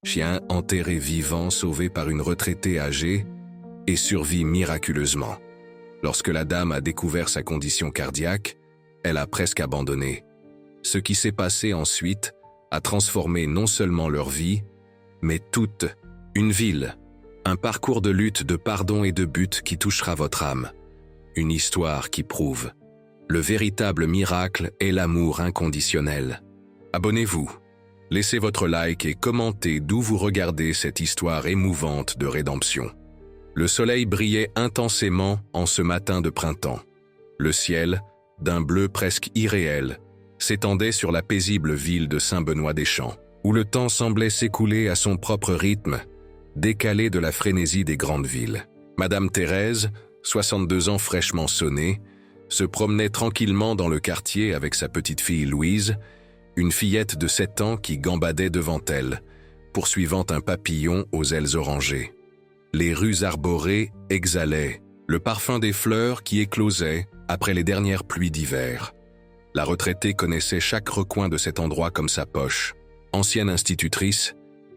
chien enterré vivant sauvé par une retraitée âgée et survit miraculeusement. Lorsque la dame a découvert sa condition cardiaque, elle a presque abandonné. Ce qui s'est passé ensuite a transformé non seulement leur vie, mais toute une ville. Un parcours de lutte, de pardon et de but qui touchera votre âme. Une histoire qui prouve. Le véritable miracle est l'amour inconditionnel. Abonnez-vous, laissez votre like et commentez d'où vous regardez cette histoire émouvante de rédemption. Le soleil brillait intensément en ce matin de printemps. Le ciel, d'un bleu presque irréel, s'étendait sur la paisible ville de Saint-Benoît-des-Champs, où le temps semblait s'écouler à son propre rythme, décalé de la frénésie des grandes villes. Madame Thérèse, 62 ans fraîchement sonnée, se promenait tranquillement dans le quartier avec sa petite fille Louise, une fillette de 7 ans qui gambadait devant elle, poursuivant un papillon aux ailes orangées. Les rues arborées exhalaient le parfum des fleurs qui éclosaient après les dernières pluies d'hiver. La retraitée connaissait chaque recoin de cet endroit comme sa poche. Ancienne institutrice,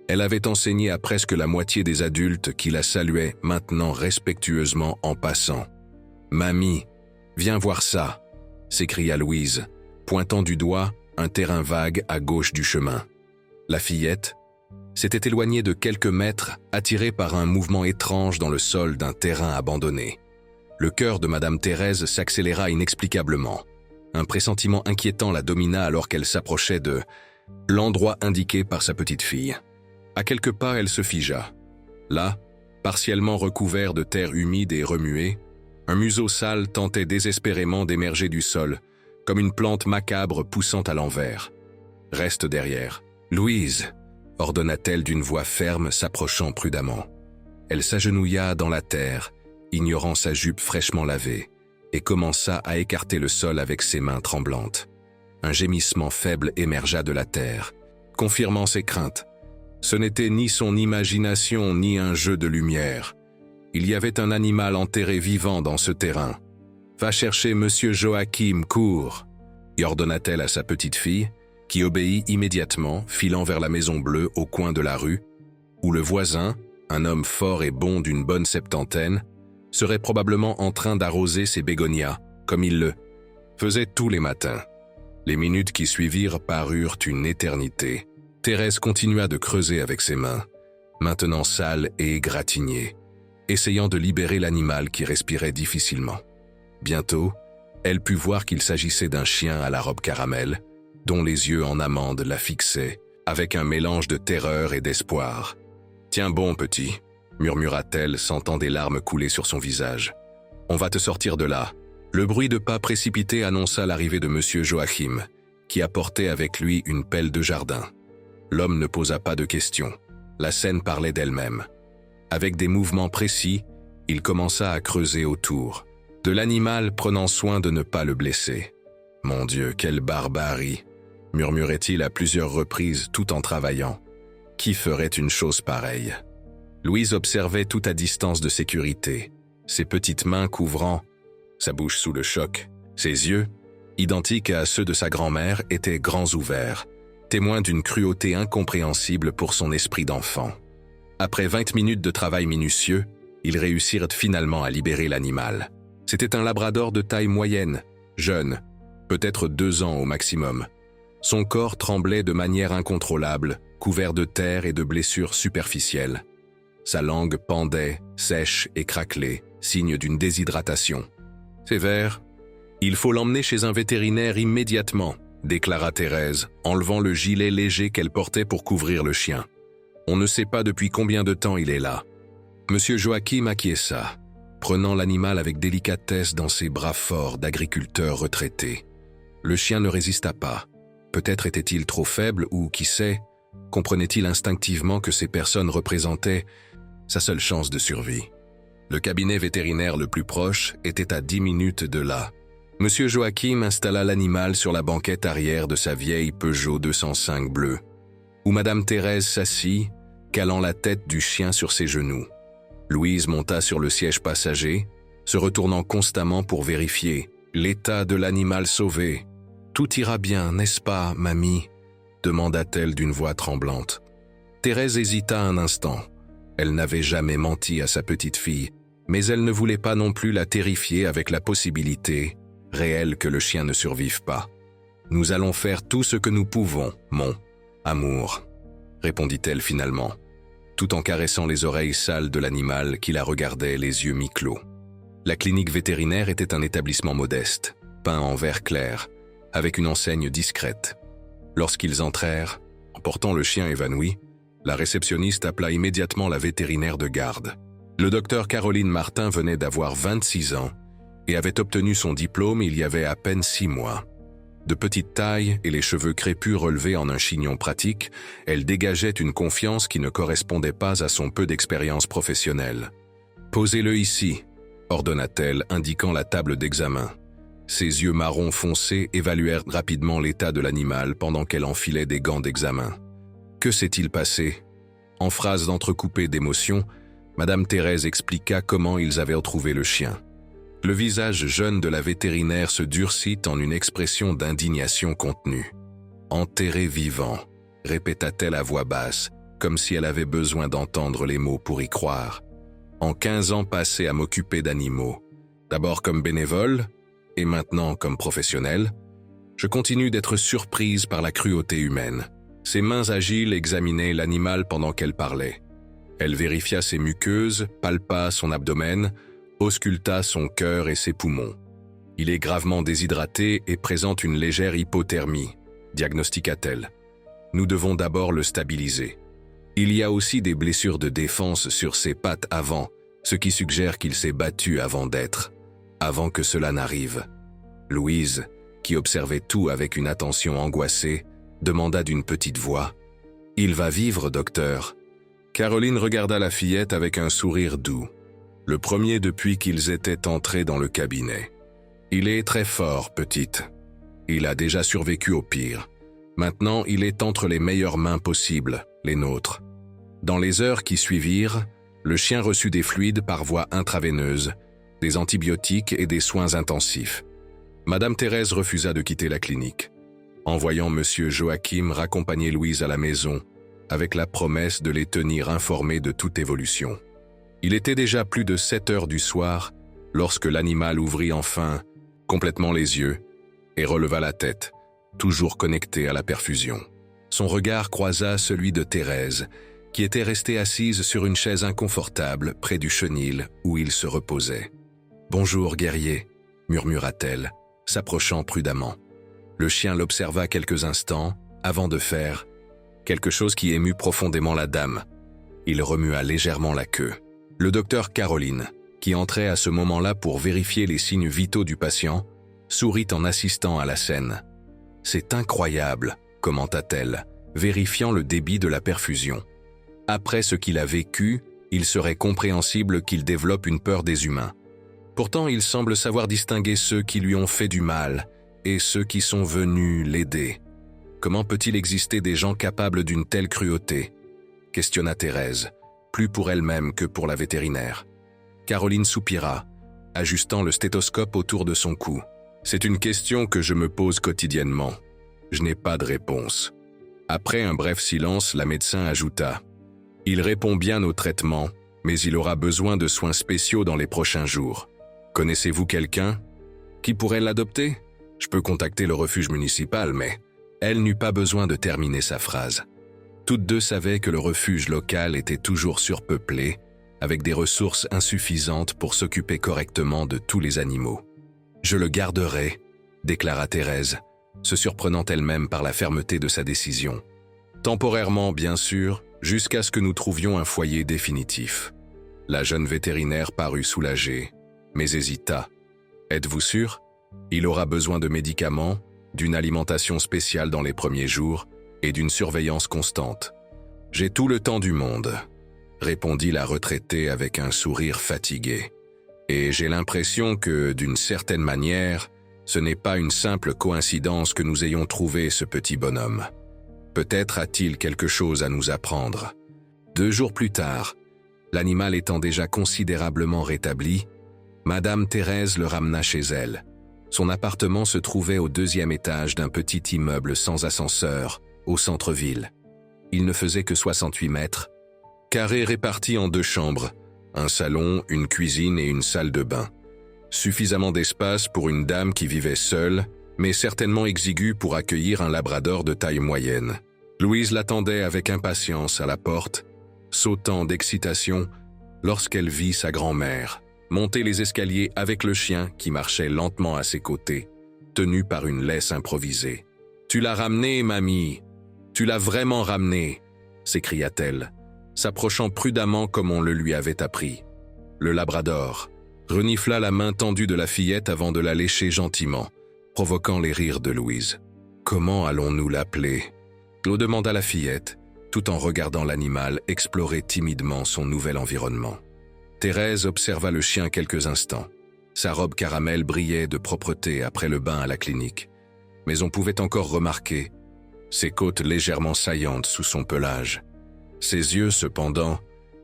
elle avait enseigné à presque la moitié des adultes qui la saluaient maintenant respectueusement en passant. « Mamie, viens voir ça !» s'écria Louise, pointant du doigt un terrain vague à gauche du chemin. La fillette s'était éloignée de quelques mètres, attirée par un mouvement étrange dans le sol d'un terrain abandonné. Le cœur de Madame Thérèse s'accéléra inexplicablement. Un pressentiment inquiétant la domina alors qu'elle s'approchait de l'endroit indiqué par sa petite fille. À quelques pas, elle se figea. Là, partiellement recouvert de terre humide et remuée, un museau sale tentait désespérément d'émerger du sol, comme une plante macabre poussant à l'envers. « Reste derrière. »« Louise !» ordonna-t-elle d'une voix ferme, s'approchant prudemment. Elle s'agenouilla dans la terre, ignorant sa jupe fraîchement lavée, et commença à écarter le sol avec ses mains tremblantes. Un gémissement faible émergea de la terre, confirmant ses craintes. Ce n'était ni son imagination ni un jeu de lumière. Il y avait un animal enterré vivant dans ce terrain. « Va chercher Monsieur Joachim, cours !» y ordonna-t-elle à sa petite fille, qui obéit immédiatement, filant vers la maison bleue au coin de la rue, où le voisin, un homme fort et bon d'une bonne septantaine, serait probablement en train d'arroser ses bégonias, comme il le faisait tous les matins. Les minutes qui suivirent parurent une éternité. Thérèse continua de creuser avec ses mains, maintenant sales et égratignées, essayant de libérer l'animal qui respirait difficilement. Bientôt, elle put voir qu'il s'agissait d'un chien à la robe caramel, dont les yeux en amande la fixaient, avec un mélange de terreur et d'espoir. « Tiens bon, petit !» murmura-t-elle, sentant des larmes couler sur son visage. « On va te sortir de là. » Le bruit de pas précipité annonça l'arrivée de Monsieur Joachim, qui apportait avec lui une pelle de jardin. L'homme ne posa pas de questions. La scène parlait d'elle-même. Avec des mouvements précis, il commença à creuser autour, de l'animal prenant soin de ne pas le blesser. « Mon Dieu, quelle barbarie !» murmurait-il à plusieurs reprises tout en travaillant. « Qui ferait une chose pareille ?» Louise observait tout à distance de sécurité, ses petites mains couvrant sa bouche sous le choc. Ses yeux, identiques à ceux de sa grand-mère, étaient grands ouverts, témoins d'une cruauté incompréhensible pour son esprit d'enfant. Après 20 minutes de travail minutieux, ils réussirent finalement à libérer l'animal. C'était un labrador de taille moyenne, jeune, peut-être 2 ans au maximum. Son corps tremblait de manière incontrôlable, couvert de terre et de blessures superficielles. Sa langue pendait, sèche et craquelée, signe d'une déshydratation. « Sévère, il faut l'emmener chez un vétérinaire immédiatement », déclara Thérèse, enlevant le gilet léger qu'elle portait pour couvrir le chien. « On ne sait pas depuis combien de temps il est là. » Monsieur Joachim acquiesça, prenant l'animal avec délicatesse dans ses bras forts d'agriculteur retraité. Le chien ne résista pas. Peut-être était-il trop faible ou, qui sait, comprenait-il instinctivement que ces personnes représentaient sa seule chance de survie. Le cabinet vétérinaire le plus proche était à 10 minutes de là. Monsieur Joachim installa l'animal sur la banquette arrière de sa vieille Peugeot 205 bleue, où Madame Thérèse s'assit, calant la tête du chien sur ses genoux. Louise monta sur le siège passager, se retournant constamment pour vérifier l'état de l'animal sauvé. « Tout ira bien, n'est-ce pas, mamie ?» demanda-t-elle d'une voix tremblante. Thérèse hésita un instant. Elle n'avait jamais menti à sa petite fille, mais elle ne voulait pas non plus la terrifier avec la possibilité réelle que le chien ne survive pas. « Nous allons faire tout ce que nous pouvons, mon amour, » répondit-elle finalement, tout en caressant les oreilles sales de l'animal qui la regardait les yeux mi-clos. La clinique vétérinaire était un établissement modeste, peint en vert clair, avec une enseigne discrète. Lorsqu'ils entrèrent, en portant le chien évanoui, la réceptionniste appela immédiatement la vétérinaire de garde. Le docteur Caroline Martin venait d'avoir 26 ans et avait obtenu son diplôme il y avait à peine 6 mois. De petite taille et les cheveux crépus relevés en un chignon pratique, elle dégageait une confiance qui ne correspondait pas à son peu d'expérience professionnelle. « Posez-le ici », ordonna-t-elle, indiquant la table d'examen. Ses yeux marron foncé évaluèrent rapidement l'état de l'animal pendant qu'elle enfilait des gants d'examen. Que s'est-il passé? En phrases entrecoupées d'émotions, Madame Thérèse expliqua comment ils avaient retrouvé le chien. Le visage jeune de la vétérinaire se durcit en une expression d'indignation contenue. « Enterré vivant », répéta-t-elle à voix basse, comme si elle avait besoin d'entendre les mots pour y croire. « En 15 ans passés à m'occuper d'animaux, d'abord comme bénévole, et maintenant comme professionnelle, je continue d'être surprise par la cruauté humaine. » Ses mains agiles examinaient l'animal pendant qu'elle parlait. Elle vérifia ses muqueuses, palpa son abdomen, ausculta son cœur et ses poumons. Il est gravement déshydraté et présente une légère hypothermie, diagnostiqua-t-elle. Nous devons d'abord le stabiliser. Il y a aussi des blessures de défense sur ses pattes avant, ce qui suggère qu'il s'est battu avant que cela n'arrive. Louise, qui observait tout avec une attention angoissée, demanda d'une petite voix. « Il va vivre, docteur ?» Caroline regarda la fillette avec un sourire doux. Le premier depuis qu'ils étaient entrés dans le cabinet. « Il est très fort, petite. Il a déjà survécu au pire. Maintenant, il est entre les meilleures mains possibles, les nôtres. » Dans les heures qui suivirent, le chien reçut des fluides par voie intraveineuse, des antibiotiques et des soins intensifs. Madame Thérèse refusa de quitter la clinique, en voyant Monsieur Joachim raccompagner Louise à la maison, avec la promesse de les tenir informés de toute évolution. Il était déjà plus de 7 heures du soir, lorsque l'animal ouvrit enfin, complètement les yeux, et releva la tête, toujours connecté à la perfusion. Son regard croisa celui de Thérèse, qui était restée assise sur une chaise inconfortable près du chenil où il se reposait. « Bonjour, guerrier », murmura-t-elle, s'approchant prudemment. Le chien l'observa quelques instants, avant de faire quelque chose qui émut profondément la dame. Il remua légèrement la queue. Le docteur Caroline, qui entrait à ce moment-là pour vérifier les signes vitaux du patient, sourit en assistant à la scène. « C'est incroyable », commenta-t-elle, vérifiant le débit de la perfusion. Après ce qu'il a vécu, il serait compréhensible qu'il développe une peur des humains. Pourtant, il semble savoir distinguer ceux qui lui ont fait du mal et ceux qui sont venus l'aider. Comment peut-il exister des gens capables d'une telle cruauté? Questionna Thérèse, plus pour elle-même que pour la vétérinaire. Caroline soupira, ajustant le stéthoscope autour de son cou. C'est une question que je me pose quotidiennement. Je n'ai pas de réponse. Après un bref silence, la médecin ajouta. Il répond bien au traitement, mais il aura besoin de soins spéciaux dans les prochains jours. Connaissez-vous quelqu'un qui pourrait l'adopter? Je peux contacter le refuge municipal, mais elle n'eut pas besoin de terminer sa phrase. Toutes deux savaient que le refuge local était toujours surpeuplé, avec des ressources insuffisantes pour s'occuper correctement de tous les animaux. « Je le garderai », déclara Thérèse, se surprenant elle-même par la fermeté de sa décision. « Temporairement, bien sûr, jusqu'à ce que nous trouvions un foyer définitif. » La jeune vétérinaire parut soulagée, mais hésita. « Êtes-vous sûr? Il aura besoin de médicaments, d'une alimentation spéciale dans les premiers jours et d'une surveillance constante. »« J'ai tout le temps du monde », répondit la retraitée avec un sourire fatigué. « Et j'ai l'impression que, d'une certaine manière, ce n'est pas une simple coïncidence que nous ayons trouvé ce petit bonhomme. Peut-être a-t-il quelque chose à nous apprendre. » 2 jours plus tard, l'animal étant déjà considérablement rétabli, Madame Thérèse le ramena chez elle. Son appartement se trouvait au 2e étage d'un petit immeuble sans ascenseur, au centre-ville. il ne faisait que 68 mètres, carré réparti en 2 chambres, un salon, une cuisine et une salle de bain. Suffisamment d'espace pour une dame qui vivait seule, mais certainement exiguë pour accueillir un labrador de taille moyenne. Louise l'attendait avec impatience à la porte, sautant d'excitation lorsqu'elle vit sa grand-mère monter les escaliers avec le chien qui marchait lentement à ses côtés, tenu par une laisse improvisée. « Tu l'as ramené, mamie! Tu l'as vraiment ramené !» s'écria-t-elle, s'approchant prudemment comme on le lui avait appris. Le labrador renifla la main tendue de la fillette avant de la lécher gentiment, provoquant les rires de Louise. « Comment allons-nous l'appeler » demanda la fillette, tout en regardant l'animal explorer timidement son nouvel environnement. Thérèse observa le chien quelques instants. Sa robe caramel brillait de propreté après le bain à la clinique, mais on pouvait encore remarquer ses côtes légèrement saillantes sous son pelage. Ses yeux, cependant,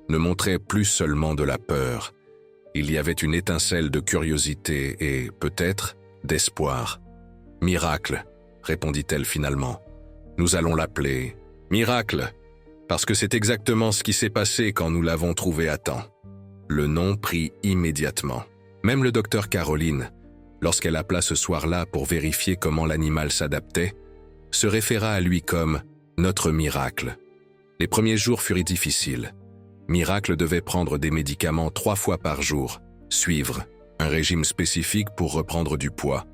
ne montraient plus seulement de la peur. Il y avait une étincelle de curiosité et, peut-être, d'espoir. « Miracle », répondit-elle finalement. « Nous allons l'appeler Miracle, parce que c'est exactement ce qui s'est passé quand nous l'avons trouvé à temps. » Le nom prit immédiatement. Même le docteur Caroline, lorsqu'elle appela ce soir-là pour vérifier comment l'animal s'adaptait, se référa à lui comme « notre miracle ». Les premiers jours furent difficiles. Miracle devait prendre des médicaments 3 fois par jour, suivre un régime spécifique pour reprendre du poids,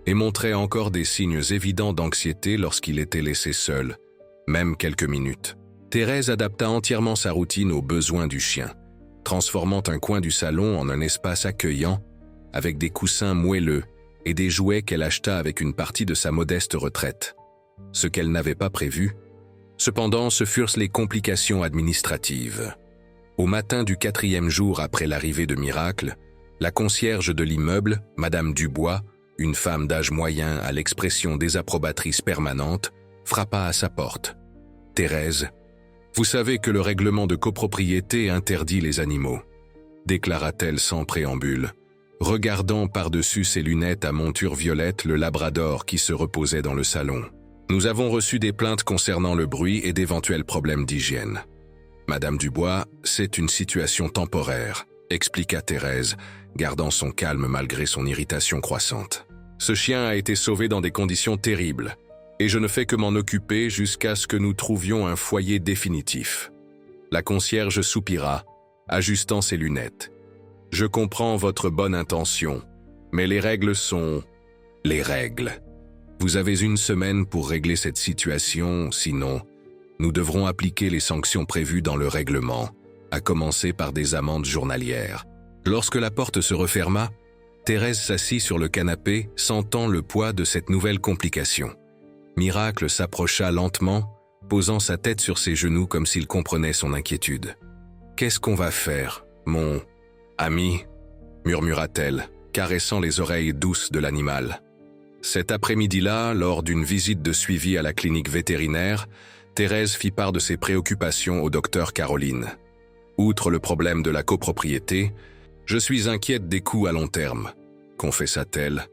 et montrait encore des signes évidents d'anxiété lorsqu'il était laissé seul, même quelques minutes. Thérèse adapta entièrement sa routine aux besoins du chien, transformant un coin du salon en un espace accueillant, avec des coussins moelleux et des jouets qu'elle acheta avec une partie de sa modeste retraite. Ce qu'elle n'avait pas prévu, cependant, ce furent les complications administratives. Au matin du 4e jour après l'arrivée de Miracle, la concierge de l'immeuble, Madame Dubois, une femme d'âge moyen à l'expression désapprobatrice permanente, frappa à sa porte. « Thérèse, vous savez que le règlement de copropriété interdit les animaux, » déclara-t-elle sans préambule, regardant par-dessus ses lunettes à monture violette le labrador qui se reposait dans le salon. « Nous avons reçu des plaintes concernant le bruit et d'éventuels problèmes d'hygiène. » « Madame Dubois, c'est une situation temporaire, » expliqua Thérèse, gardant son calme malgré son irritation croissante. « Ce chien a été sauvé dans des conditions terribles, et je ne fais que m'en occuper jusqu'à ce que nous trouvions un foyer définitif. » La concierge soupira, ajustant ses lunettes. « Je comprends votre bonne intention, mais les règles sont... les règles. Vous avez 1 semaine pour régler cette situation, sinon... nous devrons appliquer les sanctions prévues dans le règlement, à commencer par des amendes journalières. » Lorsque la porte se referma, Thérèse s'assit sur le canapé, sentant le poids de cette nouvelle complication. Miracle s'approcha lentement, posant sa tête sur ses genoux comme s'il comprenait son inquiétude. « Qu'est-ce qu'on va faire, mon ami ?» murmura-t-elle, caressant les oreilles douces de l'animal. Cet après-midi-là, lors d'une visite de suivi à la clinique vétérinaire, Thérèse fit part de ses préoccupations au docteur Caroline. « Outre le problème de la copropriété, je suis inquiète des coûts à long terme, » confessa-t-elle,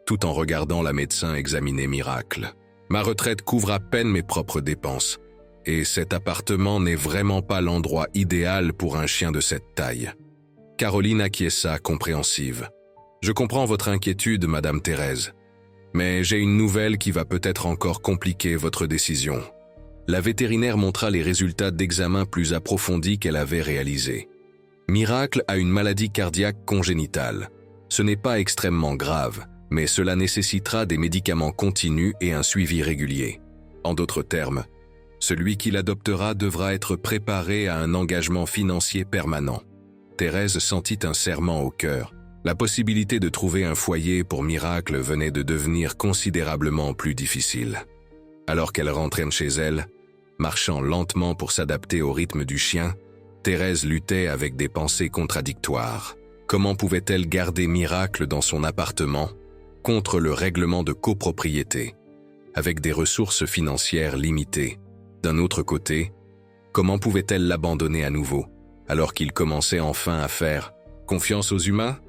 tout en regardant la médecin examiner Miracle. « Ma retraite couvre à peine mes propres dépenses, et cet appartement n'est vraiment pas l'endroit idéal pour un chien de cette taille. » Caroline acquiesça, compréhensive. « Je comprends votre inquiétude, Madame Thérèse, mais j'ai une nouvelle qui va peut-être encore compliquer votre décision. » La vétérinaire montra les résultats d'examens plus approfondis qu'elle avait réalisés. Miracle a une maladie cardiaque congénitale. Ce n'est pas extrêmement grave, mais cela nécessitera des médicaments continus et un suivi régulier. En d'autres termes, celui qui l'adoptera devra être préparé à un engagement financier permanent. Thérèse sentit un serrement au cœur. La possibilité de trouver un foyer pour Miracle venait de devenir considérablement plus difficile. Alors qu'elle rentrait chez elle, marchant lentement pour s'adapter au rythme du chien, Thérèse luttait avec des pensées contradictoires. Comment pouvait-elle garder Miracle dans son appartement contre le règlement de copropriété, avec des ressources financières limitées? D'un autre côté, comment pouvait-elle l'abandonner à nouveau, alors qu'il commençait enfin à faire confiance aux humains?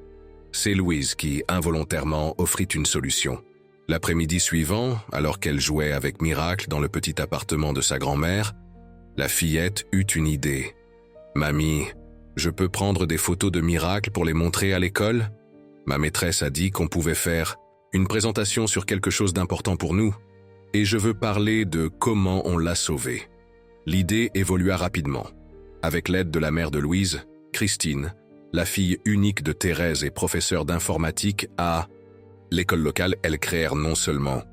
C'est Louise qui, involontairement, offrit une solution. L'après-midi suivant, alors qu'elle jouait avec Miracle dans le petit appartement de sa grand-mère, La fillette eut une idée. « Mamie, je peux prendre des photos de Miracle pour les montrer à l'école ?» Ma maîtresse a dit qu'on pouvait faire une présentation sur quelque chose d'important pour nous, et je veux parler de comment on l'a sauvée. L'idée évolua rapidement. Avec l'aide de la mère de Louise, Christine, la fille unique de Thérèse et professeure d'informatique à l'école locale, elles créèrent non seulement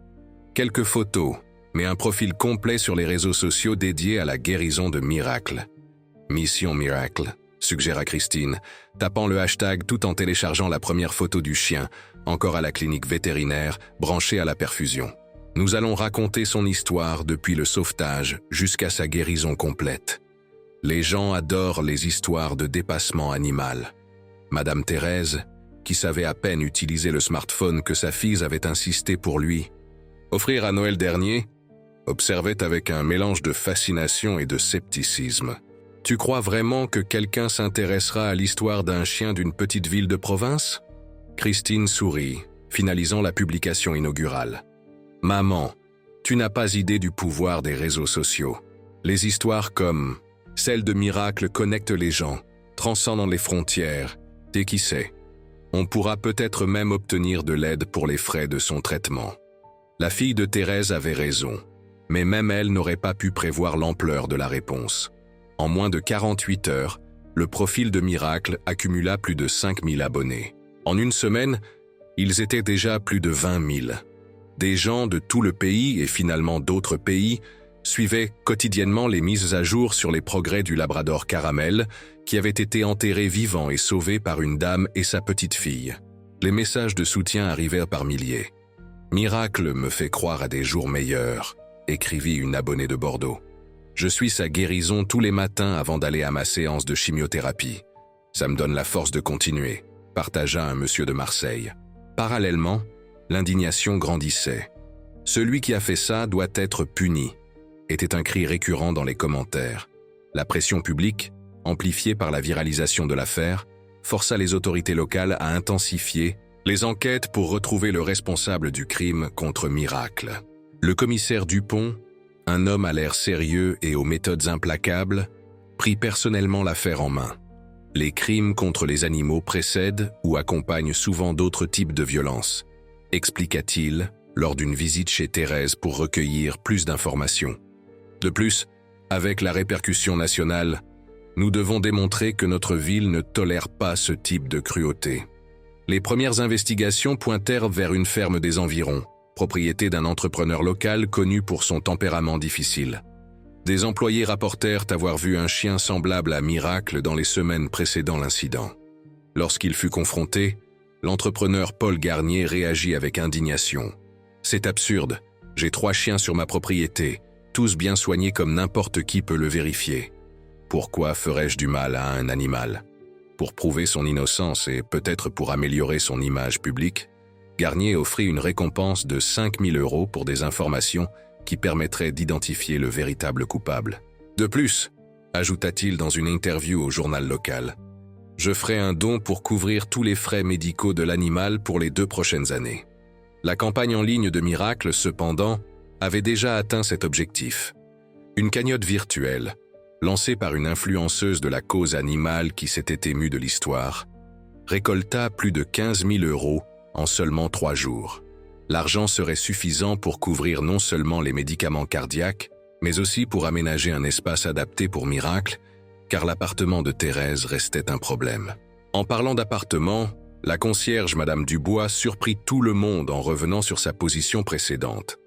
quelques photos, mais un profil complet sur les réseaux sociaux dédié à la guérison de Miracle. Mission Miracle, suggéra Christine, tapant le hashtag tout en téléchargeant la première photo du chien, encore à la clinique vétérinaire, branché à la perfusion. Nous allons raconter son histoire depuis le sauvetage jusqu'à sa guérison complète. Les gens adorent les histoires de dépassement animal. Madame Thérèse, qui savait à peine utiliser le smartphone que sa fille avait insisté pour lui offrir à Noël dernier, observait avec un mélange de fascination et de scepticisme. « Tu crois vraiment que quelqu'un s'intéressera à l'histoire d'un chien d'une petite ville de province ?» Christine sourit, finalisant la publication inaugurale. « Maman, tu n'as pas idée du pouvoir des réseaux sociaux. Les histoires comme celle de Miracle connectent les gens, transcendant les frontières, et qui sait, on pourra peut-être même obtenir de l'aide pour les frais de son traitement. » La fille de Thérèse avait raison, mais même elle n'aurait pas pu prévoir l'ampleur de la réponse. En moins de 48 heures, le profil de Miracle accumula plus de 5000 abonnés. En une semaine, ils étaient déjà plus de 20 000. Des gens de tout le pays et finalement d'autres pays suivaient quotidiennement les mises à jour sur les progrès du Labrador Caramel, qui avait été enterré vivant et sauvé par une dame et sa petite fille. Les messages de soutien arrivèrent par milliers. « Miracle me fait croire à des jours meilleurs », écrivit une abonnée de Bordeaux. « Je suis sa guérison tous les matins avant d'aller à ma séance de chimiothérapie. Ça me donne la force de continuer », partagea un monsieur de Marseille. Parallèlement, l'indignation grandissait. « Celui qui a fait ça doit être puni », était un cri récurrent dans les commentaires. La pression publique, amplifiée par la viralisation de l'affaire, força les autorités locales à intensifier les enquêtes pour retrouver le responsable du crime contre Miracle. Le commissaire Dupont, un homme à l'air sérieux et aux méthodes implacables, prit personnellement l'affaire en main. Les crimes contre les animaux précèdent ou accompagnent souvent d'autres types de violences, expliqua-t-il lors d'une visite chez Thérèse pour recueillir plus d'informations. De plus, avec la répercussion nationale, nous devons démontrer que notre ville ne tolère pas ce type de cruauté. Les premières investigations pointèrent vers une ferme des environs, propriété d'un entrepreneur local connu pour son tempérament difficile. Des employés rapportèrent avoir vu un chien semblable à Miracle dans les semaines précédant l'incident. Lorsqu'il fut confronté, l'entrepreneur Paul Garnier réagit avec indignation. « C'est absurde, j'ai 3 chiens sur ma propriété, tous bien soignés comme n'importe qui peut le vérifier. Pourquoi ferais-je du mal à un animal ?» Pour prouver son innocence et peut-être pour améliorer son image publique, Garnier offrit une récompense de 5 000 € pour des informations qui permettraient d'identifier le véritable coupable. De plus, ajouta-t-il dans une interview au journal local, « Je ferai un don pour couvrir tous les frais médicaux de l'animal pour les 2 prochaines années. » La campagne en ligne de Miracle, cependant, avait déjà atteint cet objectif. Une cagnotte virtuelle, lancée par une influenceuse de la cause animale qui s'était émue de l'histoire, récolta plus de 15 000 € en seulement 3 jours. L'argent serait suffisant pour couvrir non seulement les médicaments cardiaques, mais aussi pour aménager un espace adapté pour Miracle, car l'appartement de Thérèse restait un problème. En parlant d'appartement, la concierge Madame Dubois surprit tout le monde en revenant sur sa position précédente.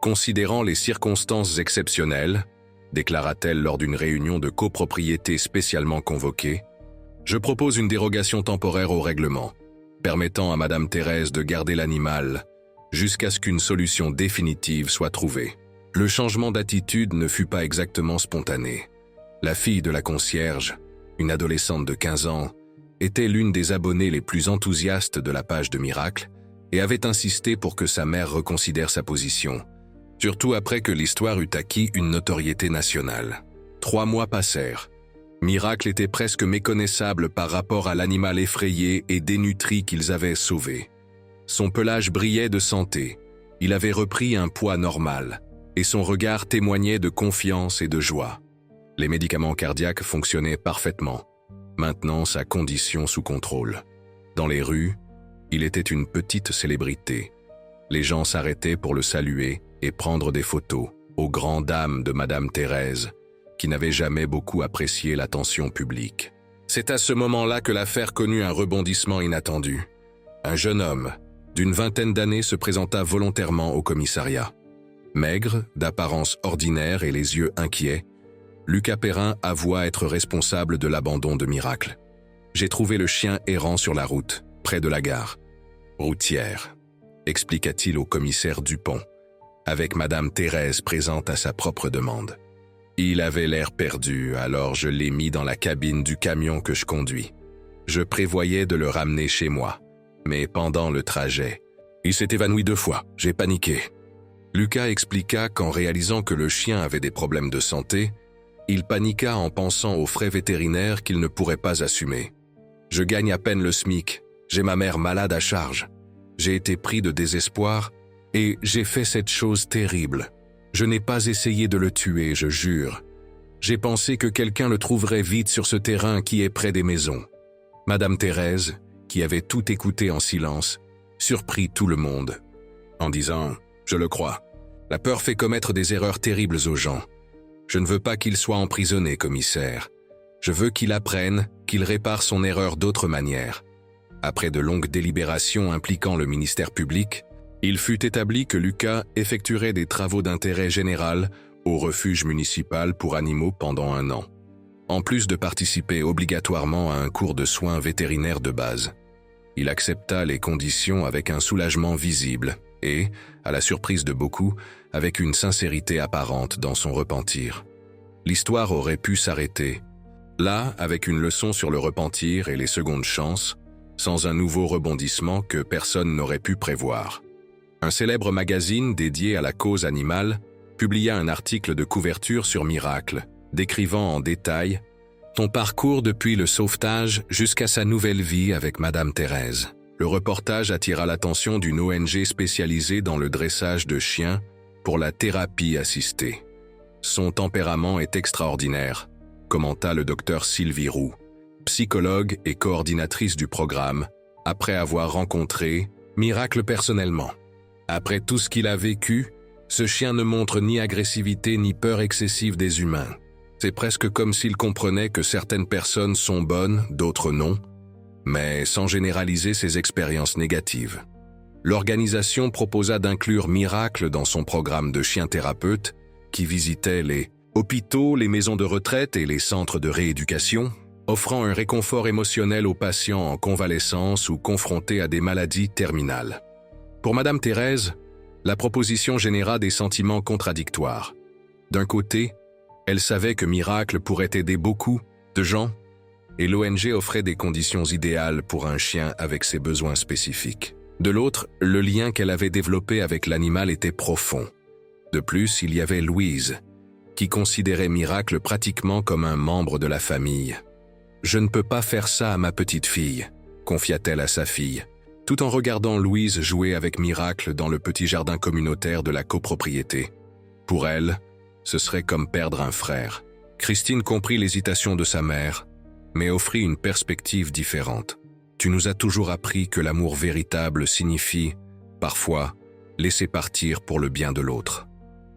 Considérant les circonstances exceptionnelles, déclara-t-elle lors d'une réunion de copropriété spécialement convoquée, « Je propose une dérogation temporaire au règlement, permettant à Madame Thérèse de garder l'animal jusqu'à ce qu'une solution définitive soit trouvée. » Le changement d'attitude ne fut pas exactement spontané. La fille de la concierge, une adolescente de 15 ans, était l'une des abonnées les plus enthousiastes de la page de Miracle et avait insisté pour que sa mère reconsidère sa position, surtout après que l'histoire eut acquis une notoriété nationale. 3 mois passèrent. Miracle était presque méconnaissable par rapport à l'animal effrayé et dénutri qu'ils avaient sauvé. Son pelage brillait de santé, il avait repris un poids normal, et son regard témoignait de confiance et de joie. Les médicaments cardiaques fonctionnaient parfaitement, maintenant sa condition sous contrôle. Dans les rues, il était une petite célébrité. Les gens s'arrêtaient pour le saluer et prendre des photos, aux grandes dames de Madame Thérèse, qui n'avait jamais beaucoup apprécié l'attention publique. C'est à ce moment-là que l'affaire connut un rebondissement inattendu. Un jeune homme, d'une vingtaine d'années, se présenta volontairement au commissariat. Maigre, d'apparence ordinaire et les yeux inquiets, Lucas Perrin avoua être responsable de l'abandon de Miracle. « J'ai trouvé le chien errant sur la route, près de la gare routière », expliqua-t-il au commissaire Dupont, avec Madame Thérèse présente à sa propre demande. Il avait l'air perdu, alors je l'ai mis dans la cabine du camion que je conduis. Je prévoyais de le ramener chez moi, mais pendant le trajet, il s'est évanoui 2 fois, j'ai paniqué. Lucas expliqua qu'en réalisant que le chien avait des problèmes de santé, il paniqua en pensant aux frais vétérinaires qu'il ne pourrait pas assumer. Je gagne à peine le SMIC, j'ai ma mère malade à charge. J'ai été pris de désespoir et j'ai fait cette chose terrible. Je n'ai pas essayé de le tuer, je jure. J'ai pensé que quelqu'un le trouverait vite sur ce terrain qui est près des maisons. Madame Thérèse, qui avait tout écouté en silence, surprit tout le monde, en disant « Je le crois, la peur fait commettre des erreurs terribles aux gens. Je ne veux pas qu'il soit emprisonné, commissaire. Je veux qu'il apprenne, qu'il répare son erreur d'autre manière. » Après de longues délibérations impliquant le ministère public, il fut établi que Lucas effectuerait des travaux d'intérêt général au refuge municipal pour animaux pendant 1 an, en plus de participer obligatoirement à un cours de soins vétérinaires de base. Il accepta les conditions avec un soulagement visible et, à la surprise de beaucoup, avec une sincérité apparente dans son repentir. L'histoire aurait pu s'arrêter, là, avec une leçon sur le repentir et les secondes chances, sans un nouveau rebondissement que personne n'aurait pu prévoir. Un célèbre magazine dédié à la cause animale publia un article de couverture sur Miracle, décrivant en détail son parcours depuis le sauvetage jusqu'à sa nouvelle vie avec Madame Thérèse. Le reportage attira l'attention d'une ONG spécialisée dans le dressage de chiens pour la thérapie assistée. Son tempérament est extraordinaire, commenta le docteur Sylvie Roux, psychologue et coordinatrice du programme, après avoir rencontré Miracle personnellement. Après tout ce qu'il a vécu, ce chien ne montre ni agressivité ni peur excessive des humains. C'est presque comme s'il comprenait que certaines personnes sont bonnes, d'autres non, mais sans généraliser ses expériences négatives. L'organisation proposa d'inclure Miracle dans son programme de chien thérapeute, qui visitait les hôpitaux, les maisons de retraite et les centres de rééducation, offrant un réconfort émotionnel aux patients en convalescence ou confrontés à des maladies terminales. Pour Madame Thérèse, la proposition généra des sentiments contradictoires. D'un côté, elle savait que Miracle pourrait aider beaucoup de gens, et l'ONG offrait des conditions idéales pour un chien avec ses besoins spécifiques. De l'autre, le lien qu'elle avait développé avec l'animal était profond. De plus, il y avait Louise, qui considérait Miracle pratiquement comme un membre de la famille. « Je ne peux pas faire ça à ma petite fille », confia-t-elle à sa fille, tout en regardant Louise jouer avec Miracle dans le petit jardin communautaire de la copropriété. Pour elle, ce serait comme perdre un frère. Christine comprit l'hésitation de sa mère, mais offrit une perspective différente. « Tu nous as toujours appris que l'amour véritable signifie, parfois, laisser partir pour le bien de l'autre.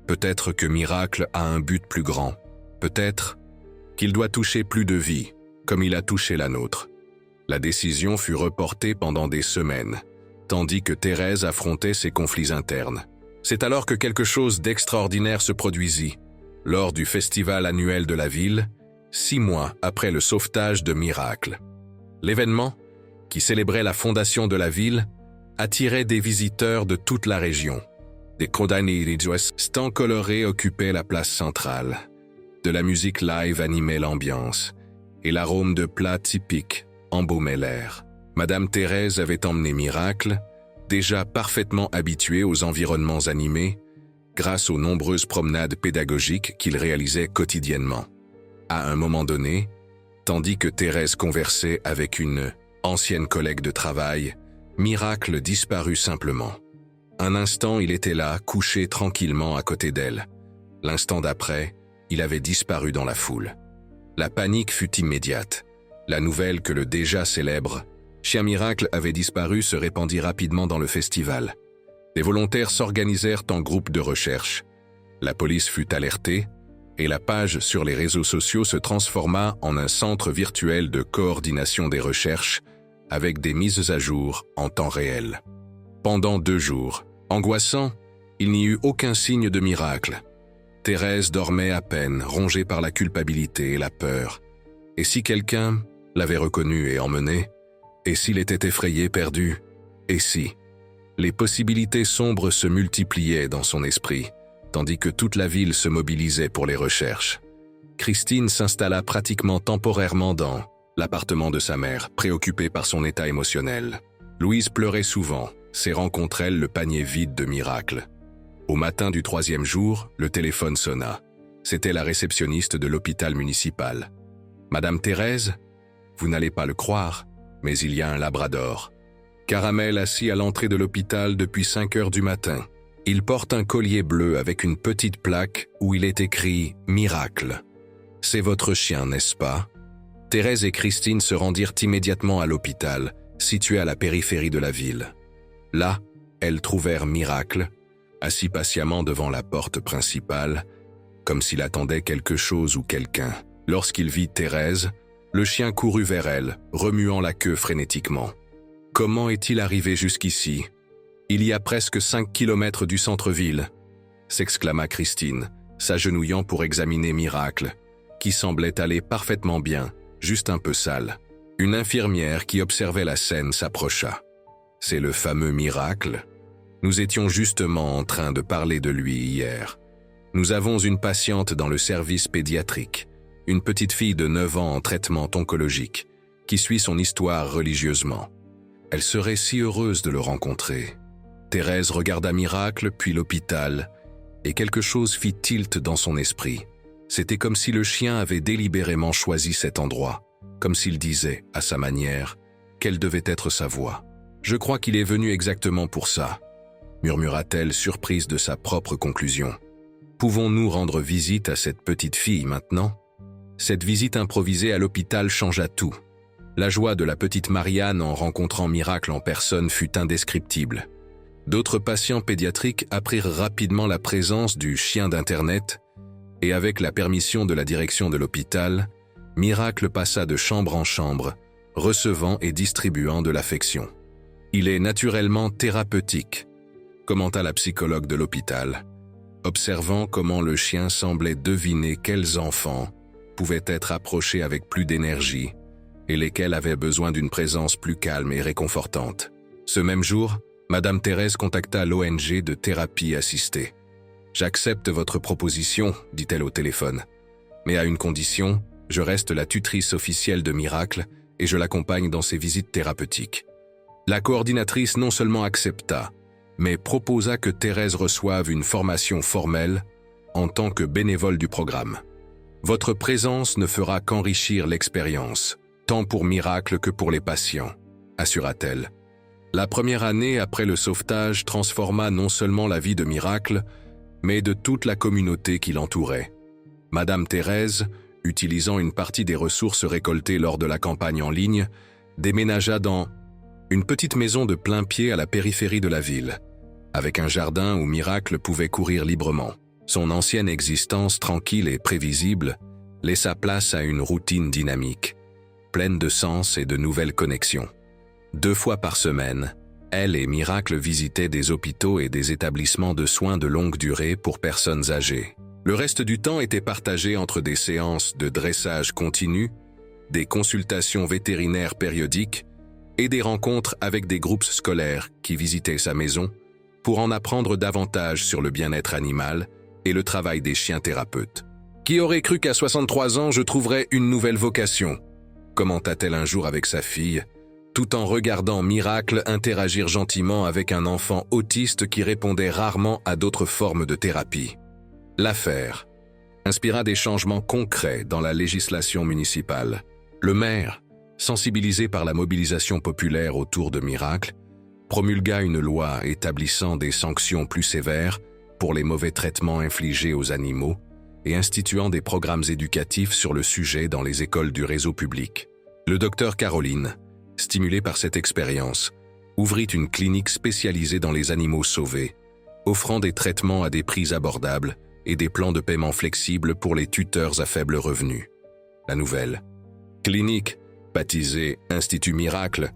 Peut-être que Miracle a un but plus grand. Peut-être qu'il doit toucher plus de vies, comme il a touché la nôtre. » La décision fut reportée pendant des semaines, tandis que Thérèse affrontait ses conflits internes. C'est alors que quelque chose d'extraordinaire se produisit, lors du festival annuel de la ville, 6 mois après le sauvetage de Miracle. L'événement, qui célébrait la fondation de la ville, attirait des visiteurs de toute la région. Des stands colorés occupaient la place centrale. De la musique live animait l'ambiance, et l'arôme de plats typiques embaumait l'air. Madame Thérèse avait emmené Miracle, déjà parfaitement habitué aux environnements animés, grâce aux nombreuses promenades pédagogiques qu'il réalisait quotidiennement. À un moment donné, tandis que Thérèse conversait avec une ancienne collègue de travail, Miracle disparut simplement. Un instant, il était là, couché tranquillement à côté d'elle. L'instant d'après, il avait disparu dans la foule. La panique fut immédiate. La nouvelle que le déjà célèbre Chien Miracle avait disparu se répandit rapidement dans le festival. Les volontaires s'organisèrent en groupe de recherche. La police fut alertée et la page sur les réseaux sociaux se transforma en un centre virtuel de coordination des recherches avec des mises à jour en temps réel. Pendant 2 jours, angoissants, il n'y eut aucun signe de miracle. Thérèse dormait à peine, rongée par la culpabilité et la peur. Et si quelqu'un l'avait reconnue et emmenée? Et s'il était effrayé, perdu? Et si? Les possibilités sombres se multipliaient dans son esprit, tandis que toute la ville se mobilisait pour les recherches. Christine s'installa pratiquement temporairement dans l'appartement de sa mère, préoccupée par son état émotionnel. Louise pleurait souvent, serrant contre elle le panier vide de miracles. Au matin du 3e jour, le téléphone sonna. C'était la réceptionniste de l'hôpital municipal. « Madame Thérèse, vous n'allez pas le croire, mais il y a un labrador. Caramel assis à l'entrée de l'hôpital depuis 5 heures du matin. Il porte un collier bleu avec une petite plaque où il est écrit « Miracle ». C'est votre chien, n'est-ce pas? Thérèse et Christine se rendirent immédiatement à l'hôpital, situé à la périphérie de la ville. Là, elles trouvèrent Miracle, assis patiemment devant la porte principale, comme s'il attendait quelque chose ou quelqu'un. Lorsqu'il vit Thérèse, le chien courut vers elle, remuant la queue frénétiquement. « Comment est-il arrivé jusqu'ici? Il y a presque 5 kilomètres du centre-ville » s'exclama Christine, s'agenouillant pour examiner Miracle, qui semblait aller parfaitement bien, juste un peu sale. Une infirmière qui observait la scène s'approcha. « C'est le fameux Miracle. Nous étions justement en train de parler de lui hier. Nous avons une patiente dans le service pédiatrique, une petite fille de 9 ans en traitement oncologique, qui suit son histoire religieusement. Elle serait si heureuse de le rencontrer. » Thérèse regarda Miracle, puis l'hôpital, et quelque chose fit tilt dans son esprit. C'était comme si le chien avait délibérément choisi cet endroit, comme s'il disait, à sa manière, quelle devait être sa voie. « Je crois qu'il est venu exactement pour ça », murmura-t-elle, surprise de sa propre conclusion. « Pouvons-nous rendre visite à cette petite fille maintenant ?» Cette visite improvisée à l'hôpital changea tout. La joie de la petite Marianne en rencontrant Miracle en personne fut indescriptible. D'autres patients pédiatriques apprirent rapidement la présence du chien d'Internet et avec la permission de la direction de l'hôpital, Miracle passa de chambre en chambre, recevant et distribuant de l'affection. « Il est naturellement thérapeutique », commenta la psychologue de l'hôpital, observant comment le chien semblait deviner quels enfants pouvaient être approchés avec plus d'énergie et lesquels avaient besoin d'une présence plus calme et réconfortante. Ce même jour, Madame Thérèse contacta l'ONG de thérapie assistée. « J'accepte votre proposition, dit-elle au téléphone. Mais à une condition, je reste la tutrice officielle de Miracle et je l'accompagne dans ses visites thérapeutiques. » La coordinatrice non seulement accepta, mais proposa que Thérèse reçoive une formation formelle en tant que bénévole du programme. « Votre présence ne fera qu'enrichir l'expérience, tant pour Miracle que pour les patients, » assura-t-elle. La première année après le sauvetage transforma non seulement la vie de Miracle, mais de toute la communauté qui l'entourait. Madame Thérèse, utilisant une partie des ressources récoltées lors de la campagne en ligne, déménagea dans une petite maison de plein pied à la périphérie de la ville, avec un jardin où Miracle pouvait courir librement. Son ancienne existence tranquille et prévisible laissa place à une routine dynamique, pleine de sens et de nouvelles connexions. 2 fois par semaine, elle et Miracle visitaient des hôpitaux et des établissements de soins de longue durée pour personnes âgées. Le reste du temps était partagé entre des séances de dressage continu, des consultations vétérinaires périodiques et des rencontres avec des groupes scolaires qui visitaient sa maison pour en apprendre davantage sur le bien-être animal et le travail des chiens thérapeutes. « Qui aurait cru qu'à 63 ans je trouverais une nouvelle vocation ?» commenta-t-elle un jour avec sa fille, tout en regardant Miracle interagir gentiment avec un enfant autiste qui répondait rarement à d'autres formes de thérapie. L'affaire inspira des changements concrets dans la législation municipale. Le maire, sensibilisé par la mobilisation populaire autour de Miracle, promulgua une loi établissant des sanctions plus sévères pour les mauvais traitements infligés aux animaux et instituant des programmes éducatifs sur le sujet dans les écoles du réseau public. Le docteur Caroline, stimulé par cette expérience, ouvrit une clinique spécialisée dans les animaux sauvés, offrant des traitements à des prix abordables et des plans de paiement flexibles pour les tuteurs à faible revenu. La nouvelle clinique, baptisée Institut Miracle,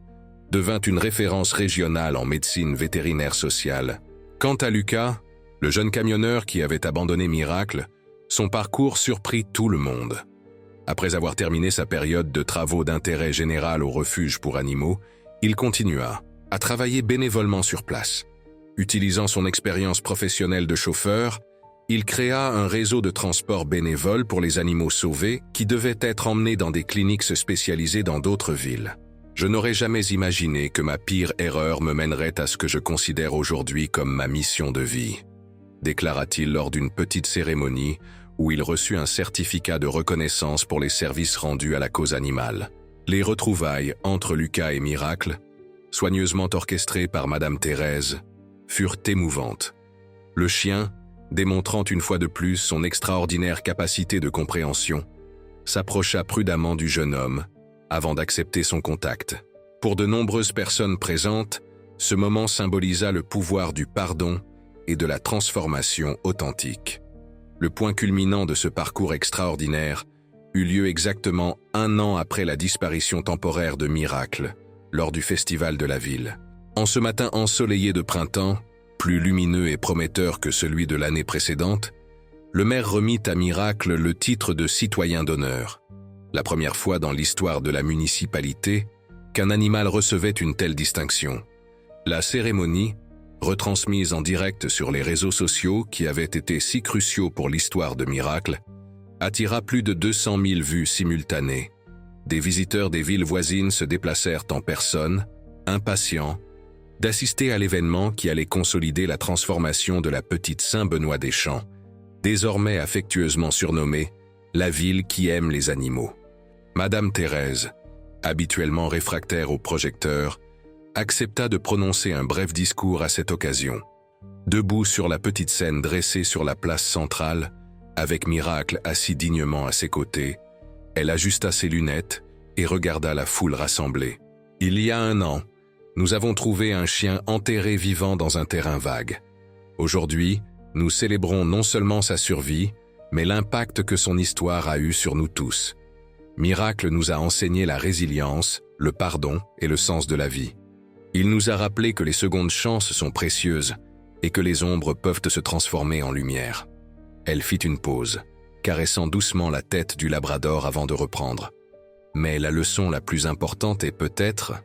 devint une référence régionale en médecine vétérinaire sociale. Quant à Lucas, le jeune camionneur qui avait abandonné Miracle, son parcours surprit tout le monde. Après avoir terminé sa période de travaux d'intérêt général au refuge pour animaux, il continua à travailler bénévolement sur place. Utilisant son expérience professionnelle de chauffeur, il créa un réseau de transport bénévole pour les animaux sauvés qui devaient être emmenés dans des cliniques spécialisées dans d'autres villes. Je n'aurais jamais imaginé que ma pire erreur me mènerait à ce que je considère aujourd'hui comme ma mission de vie, déclara-t-il lors d'une petite cérémonie où il reçut un certificat de reconnaissance pour les services rendus à la cause animale. Les retrouvailles entre Lucas et Miracle, soigneusement orchestrées par Madame Thérèse, furent émouvantes. Le chien, démontrant une fois de plus son extraordinaire capacité de compréhension, s'approcha prudemment du jeune homme avant d'accepter son contact. Pour de nombreuses personnes présentes, ce moment symbolisa le pouvoir du pardon et de la transformation authentique. Le point culminant de ce parcours extraordinaire eut lieu exactement 1 an après la disparition temporaire de Miracle, lors du festival de la ville. En ce matin ensoleillé de printemps, plus lumineux et prometteur que celui de l'année précédente, le maire remit à Miracle le titre de citoyen d'honneur. La première fois dans l'histoire de la municipalité qu'un animal recevait une telle distinction. La cérémonie, retransmise en direct sur les réseaux sociaux qui avaient été si cruciaux pour l'histoire de Miracle, attira plus de 200 000 vues simultanées. Des visiteurs des villes voisines se déplacèrent en personne, impatients, d'assister à l'événement qui allait consolider la transformation de la petite Saint-Benoît-des-Champs, désormais affectueusement surnommée « la ville qui aime les animaux ». Madame Thérèse, habituellement réfractaire au projecteur, accepta de prononcer un bref discours à cette occasion. Debout sur la petite scène dressée sur la place centrale, avec Miracle assis dignement à ses côtés, elle ajusta ses lunettes et regarda la foule rassemblée. « Il y a 1 an, nous avons trouvé un chien enterré vivant dans un terrain vague. Aujourd'hui, nous célébrons non seulement sa survie, mais l'impact que son histoire a eu sur nous tous. Miracle nous a enseigné la résilience, le pardon et le sens de la vie. Il nous a rappelé que les secondes chances sont précieuses et que les ombres peuvent se transformer en lumière. » Elle fit une pause, caressant doucement la tête du labrador avant de reprendre. Mais la leçon la plus importante est peut-être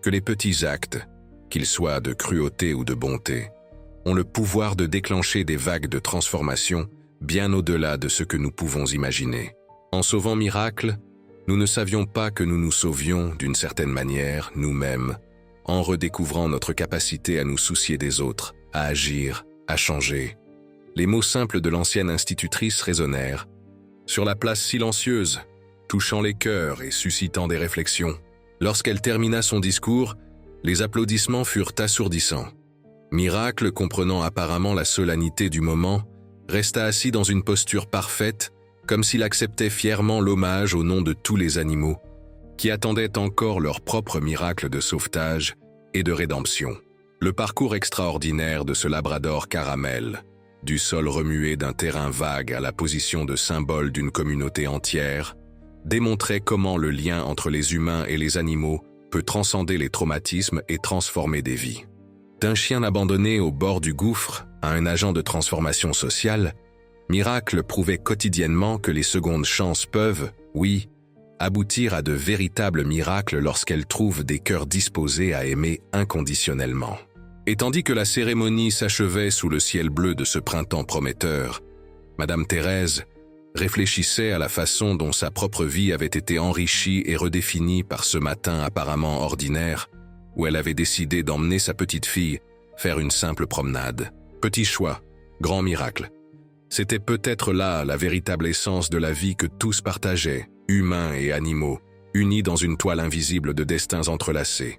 que les petits actes, qu'ils soient de cruauté ou de bonté, ont le pouvoir de déclencher des vagues de transformation bien au-delà de ce que nous pouvons imaginer. En sauvant Miracle, nous ne savions pas que nous nous sauvions, d'une certaine manière, nous-mêmes, en redécouvrant notre capacité à nous soucier des autres, à agir, à changer. Les mots simples de l'ancienne institutrice résonnèrent, sur la place silencieuse, touchant les cœurs et suscitant des réflexions. Lorsqu'elle termina son discours, les applaudissements furent assourdissants. Miracle, comprenant apparemment la solennité du moment, resta assis dans une posture parfaite, comme s'il acceptait fièrement l'hommage au nom de tous les animaux, qui attendaient encore leur propre miracle de sauvetage et de rédemption. Le parcours extraordinaire de ce labrador caramel, du sol remué d'un terrain vague à la position de symbole d'une communauté entière, démontrait comment le lien entre les humains et les animaux peut transcender les traumatismes et transformer des vies. D'un chien abandonné au bord du gouffre à un agent de transformation sociale, Miracle prouvait quotidiennement que les secondes chances peuvent, oui, aboutir à de véritables miracles lorsqu'elles trouvent des cœurs disposés à aimer inconditionnellement. Et tandis que la cérémonie s'achevait sous le ciel bleu de ce printemps prometteur, Madame Thérèse réfléchissait à la façon dont sa propre vie avait été enrichie et redéfinie par ce matin apparemment ordinaire, où elle avait décidé d'emmener sa petite fille faire une simple promenade. Petit choix, grand miracle. C'était peut-être là la véritable essence de la vie que tous partageaient, humains et animaux, unis dans une toile invisible de destins entrelacés.